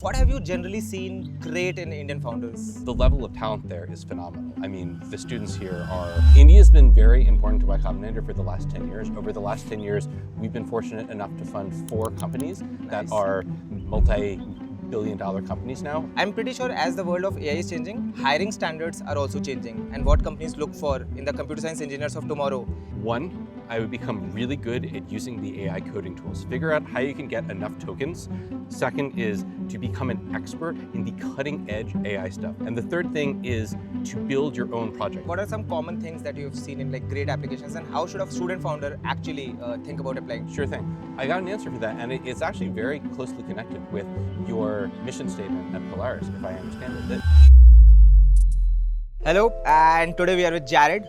What have you generally seen great in Indian founders? The level of talent there is phenomenal. I mean, the students here are... India's been very important to Y Combinator for the last 10 years. Over the last 10 years, we've been fortunate enough to fund 4 companies that are multi-billion-dollar companies now. I'm pretty sure as the world of AI is changing, hiring standards are also changing. And what companies look for in the computer science engineers of tomorrow? One, I would become really good at using the AI coding tools. Figure out how you can get enough tokens. Second is to become an expert in the cutting edge AI stuff. And the third thing is to build your own project. What are some common things that you've seen in great applications, and how should a student founder actually think about applying? Sure thing. I got an answer for that, and it's actually very closely connected with your mission statement at Polaris, if I understand it. Hello, and today we are with Jared.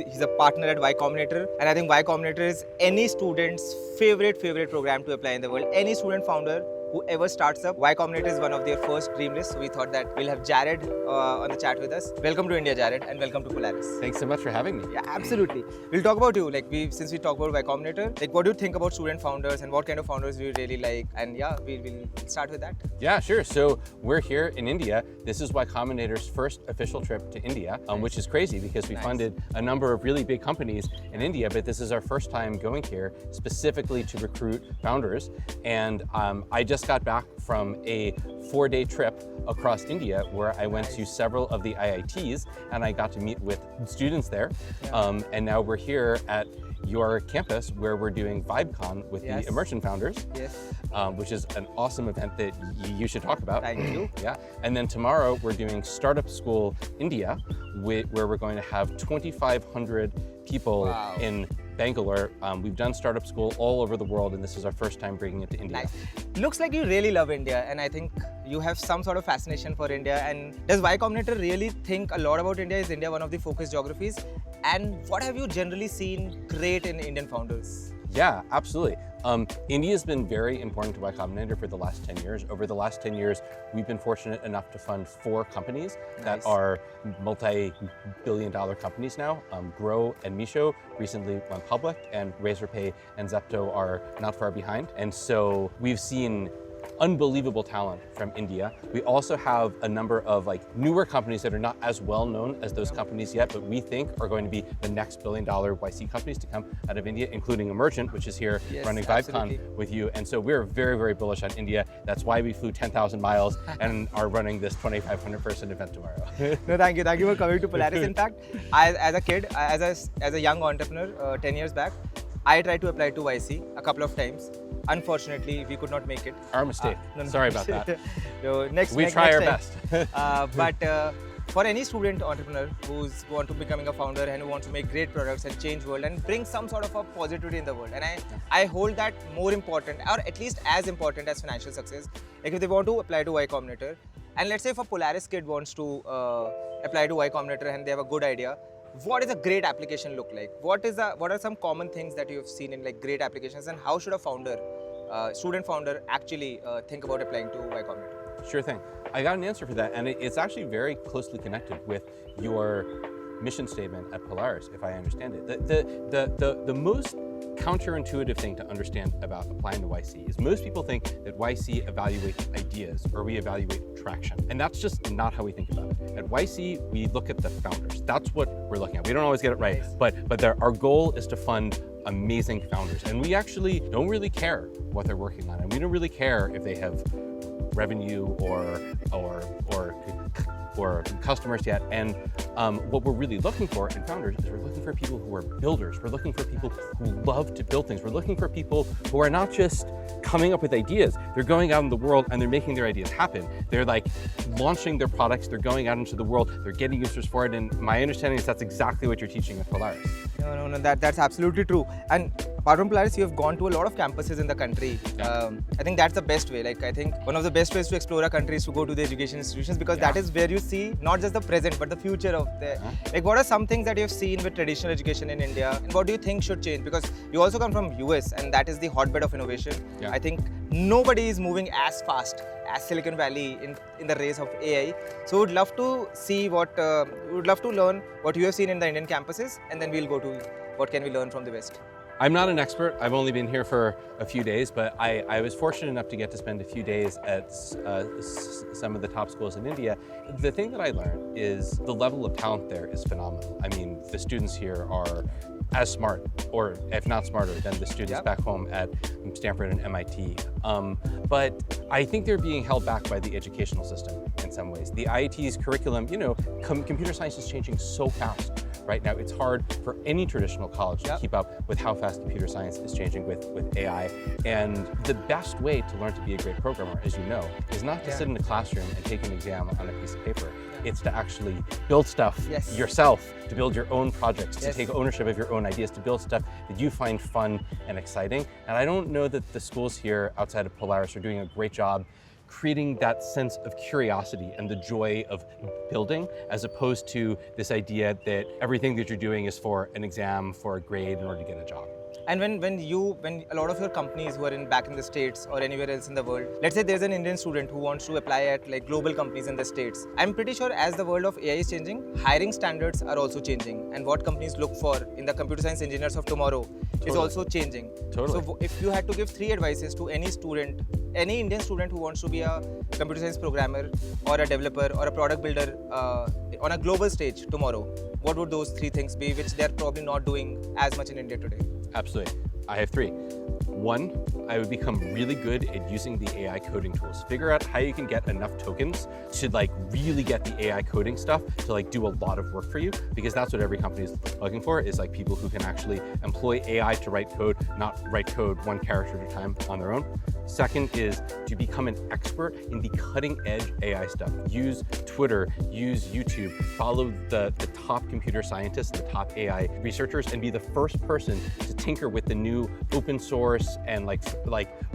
He's a partner at Y Combinator, and I think Y Combinator is any student's favorite program to apply in the world. Any student founder who ever starts up, Y Combinator is one of their first dream lists. So we thought that we'll have Jared on the chat with us. Welcome to India, Jared, and welcome to Polaris. Thanks so much for having me. Yeah, absolutely. We'll talk about you. Since we talk about Y Combinator, what do you think about student founders, and what kind of founders do you really like? And yeah, we'll start with that. Yeah, sure. So we're here in India. This is Y Combinator's first official trip to India, which is crazy because we funded a number of really big companies in India, but this is our first time going here specifically to recruit founders. And I just got back from a 4-day trip across India where I went to several of the IITs and I got to meet with students there. And now we're here at your campus where we're doing VibeCon with the Immersion founders, which is an awesome event that you should talk about. Thank you. Yeah. And then tomorrow we're doing Startup School India, where we're going to have 2,500 people in Bangalore. We've done Startup School all over the world, and this is our first time bringing it to India. Nice. Looks like you really love India, and I think you have some sort of fascination for India. And does Y Combinator really think a lot about India? Is India one of the focus geographies? And what have you generally seen great in Indian founders? Yeah, absolutely. India's been very important to Y Combinator for the last 10 years. Over the last 10 years, we've been fortunate enough to fund 4 companies that are multi-billion-dollar companies now. Grow and Misho recently went public, and Razorpay and Zepto are not far behind. And so we've seen unbelievable talent from India. We also have a number of newer companies that are not as well known as those companies yet, but we think are going to be the next billion-dollar YC companies to come out of India, including Emergent, which is here running VibeCon with you. And so we're very bullish on India. That's why we flew 10,000 miles and are running this 2,500 person event tomorrow. No, thank you for coming to Polaris. In fact, as a kid, as a young entrepreneur, 10 years back, I tried to apply to YC a couple of times. Unfortunately, we could not make it. Our mistake. Sorry about that. So we try our best. But for any student entrepreneur who's want to becoming a founder and who wants to make great products and change world and bring some sort of a positivity in the world, and I hold that more important, or at least as important as financial success. If they want to apply to Y Combinator, and let's say if a Polaris kid wants to apply to Y Combinator and they have a good idea, what does a great application look like? What are some common things that you've seen in great applications, and how should a student founder actually think about applying to Y Combinator? Sure thing. I got an answer for that, and it's actually very closely connected with your mission statement at Polaris, if I understand it. The most counterintuitive thing to understand about applying to YC is most people think that YC evaluates ideas or we evaluate traction. And that's just not how we think about it. At YC, we look at the founders. That's what we're looking at. We don't always get it right, but our goal is to fund amazing founders. And we actually don't really care what they're working on. And we don't really care if they have revenue or customers yet. And what we're really looking for in founders is we're looking for people who are builders. We're looking for people who love to build things. We're looking for people who are not just coming up with ideas. They're going out in the world and they're making their ideas happen. They're launching their products. They're going out into the world. They're getting users for it. And my understanding is that's exactly what you're teaching at Polaris. No, that's absolutely true. And apart from Polaris, you have gone to a lot of campuses in the country. I think that's the best way. I think one of the best ways to explore a country is to go to the education institutions, because that is where you see not just the present but the future of the. What are some things that you have seen with traditional education in India, and what do you think should change? Because you also come from US, and that is the hotbed of innovation. I think nobody is moving as fast as Silicon Valley in the race of AI. So we'd love to see we'd love to learn what you have seen in the Indian campuses, and then we'll go to what can we learn from the West. I'm not an expert. I've only been here for a few days, but I was fortunate enough to get to spend a few days at some of the top schools in India. The thing that I learned is the level of talent there is phenomenal. I mean, the students here are as smart, or if not smarter, than the students back home at Stanford and MIT. But I think they're being held back by the educational system in some ways. The IIT's curriculum, computer science is changing so fast. Right now, it's hard for any traditional college to keep up with how fast computer science is changing with AI. And the best way to learn to be a great programmer, as you know, is not to sit in a classroom and take an exam on a piece of paper. It's to actually build stuff yourself, to build your own projects, to take ownership of your own ideas, to build stuff that you find fun and exciting. And I don't know that the schools here outside of Polaris are doing a great job creating that sense of curiosity and the joy of building, as opposed to this idea that everything that you're doing is for an exam, for a grade, in order to get a job. And when a lot of your companies who are back in the States or anywhere else in the world, let's say there's an Indian student who wants to apply at like global companies in the States. I'm pretty sure as the world of AI is changing, hiring standards are also changing, and what companies look for in the computer science engineers of tomorrow is also changing. So if you had to give 3 advices to any student, any Indian student who wants to be a computer science programmer or a developer or a product builder on a global stage tomorrow, what would those 3 things be, which they're probably not doing as much in India today? Absolutely. I have 3. 1, I would become really good at using the AI coding tools. Figure out how you can get enough tokens to really get the AI coding stuff to do a lot of work for you, because that's what every company is looking for, is people who can actually employ AI to write code, not write code 1 character at a time on their own. Second is to become an expert in the cutting edge AI stuff. Use Twitter, use YouTube, follow the top computer scientists, the top AI researchers, and be the first person to tinker with the new open source and like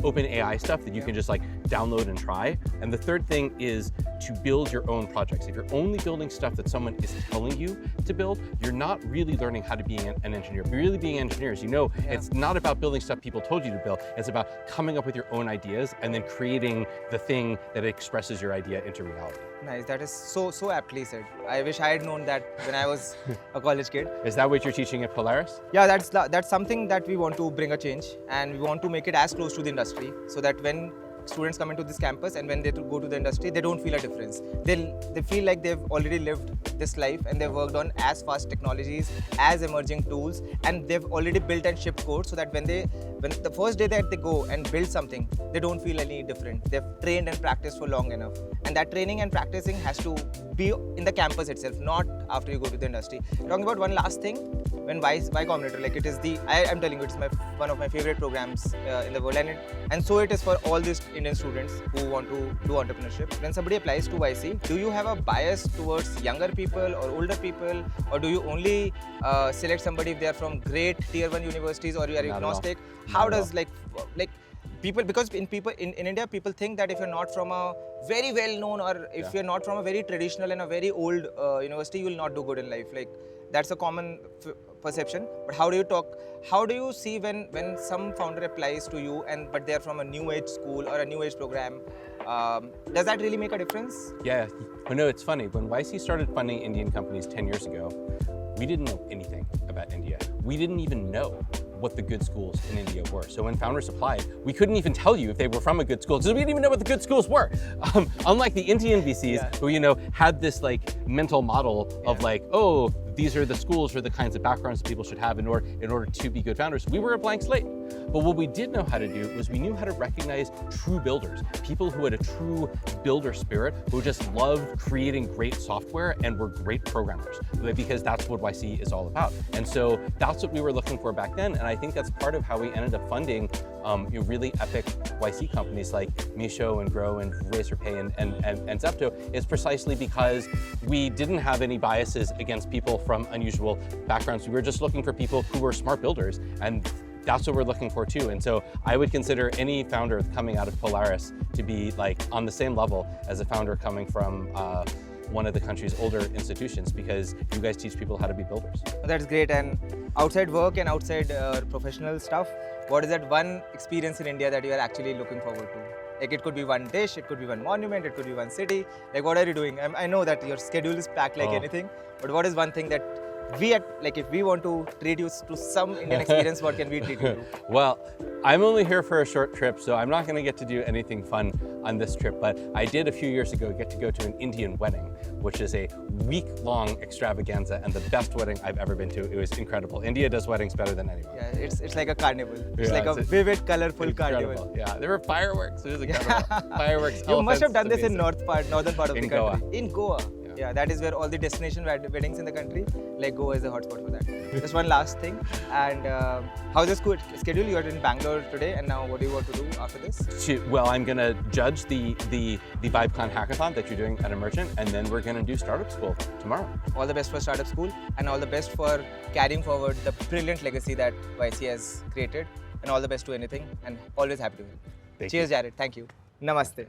open AI stuff that you can just download and try. And the third thing is to build your own projects. If you're only building stuff that someone is telling you to build, you're not really learning how to be an engineer. If you're really being engineers, it's not about building stuff people told you to build. It's about coming up with your own ideas and then creating the thing that expresses your idea into reality. Nice. That is so aptly said. I wish I had known that when I was a college kid. Is that what you're teaching at Polaris? Yeah, that's something that we want to bring a change, and we want to make it as close to the industry, so that when students come into this campus and when they go to the industry, they don't feel a difference. They feel like they've already lived this life and they've worked on as fast technologies, as emerging tools, and they've already built and shipped code, so that when the first day that they go and build something, they don't feel any different. They've trained and practiced for long enough, and that training and practicing has to be in the campus itself, not after you go to the industry. Talking about one last thing, when why Combinator, it is I'm telling you, it's one of my favorite programs in the world, and so it is for all these Indian students who want to do entrepreneurship. When somebody applies to YC, do you have a bias towards younger people or older people, or do you only select somebody if they are from great tier 1 universities, or you are agnostic? How does people, because in India, people think that if you're not from a very well known, or if you're not from a very traditional and a very old university, you will not do good in life. That's a common perception. But how do you see when some founder applies to you but they're from a new age school or a new age program? Does that really make a difference? Yeah. No, it's funny. When YC started funding Indian companies 10 years ago, we didn't know anything about India. We didn't even know what the good schools in India were. So when founders applied, we couldn't even tell you if they were from a good school, because we didn't even know what the good schools were. Unlike the Indian VCs, who had this mental model of oh, these are the schools or the kinds of backgrounds that people should have in order to be good founders. We were a blank slate. But what we did know how to do was we knew how to recognize true builders, people who had a true builder spirit, who just loved creating great software and were great programmers, because that's what YC is all about. And so that's what we were looking for back then. And I think that's part of how we ended up funding really epic YC companies like Misho and Grow and Razorpay and Zepto, is precisely because we didn't have any biases against people from unusual backgrounds. We were just looking for people who were smart builders, and that's what we're looking for too. And so I would consider any founder coming out of Polaris to be on the same level as a founder coming from one of the country's older institutions, because you guys teach people how to be builders. That's great. And outside work and outside professional stuff, what is that one experience in India that you are actually looking forward to? It could be one dish, it could be one monument, it could be one city. What are you doing? I know that your schedule is packed like anything, but what is one thing that if we want to treat you to some Indian experience, what can we treat you to? Well, I'm only here for a short trip, so I'm not going to get to do anything fun on this trip, but I did a few years ago get to go to an Indian wedding, which is a week-long extravaganza and the best wedding I've ever been to. It was incredible. India does weddings better than anyone. Yeah, it's like a carnival. It's Yeah, like a it's vivid, colorful Incredible. carnival. Yeah, there were fireworks. It was incredible. Fireworks. You must have elephants, done this in amazing. northern part of In the country. Goa. In Goa. Yeah, that is where all the destination weddings in the country, like Goa is a hotspot for that. Just one last thing, and how's the school schedule? You are in Bangalore today, and now what do you want to do after this? Well, I'm going to judge the VibeCon hackathon that you're doing at Emergent, and then we're going to do startup school tomorrow. All the best for startup school, and all the best for carrying forward the brilliant legacy that YC has created, and all the best to anything, and always happy to help. Thank Cheers, you. Jared. Thank you. Namaste.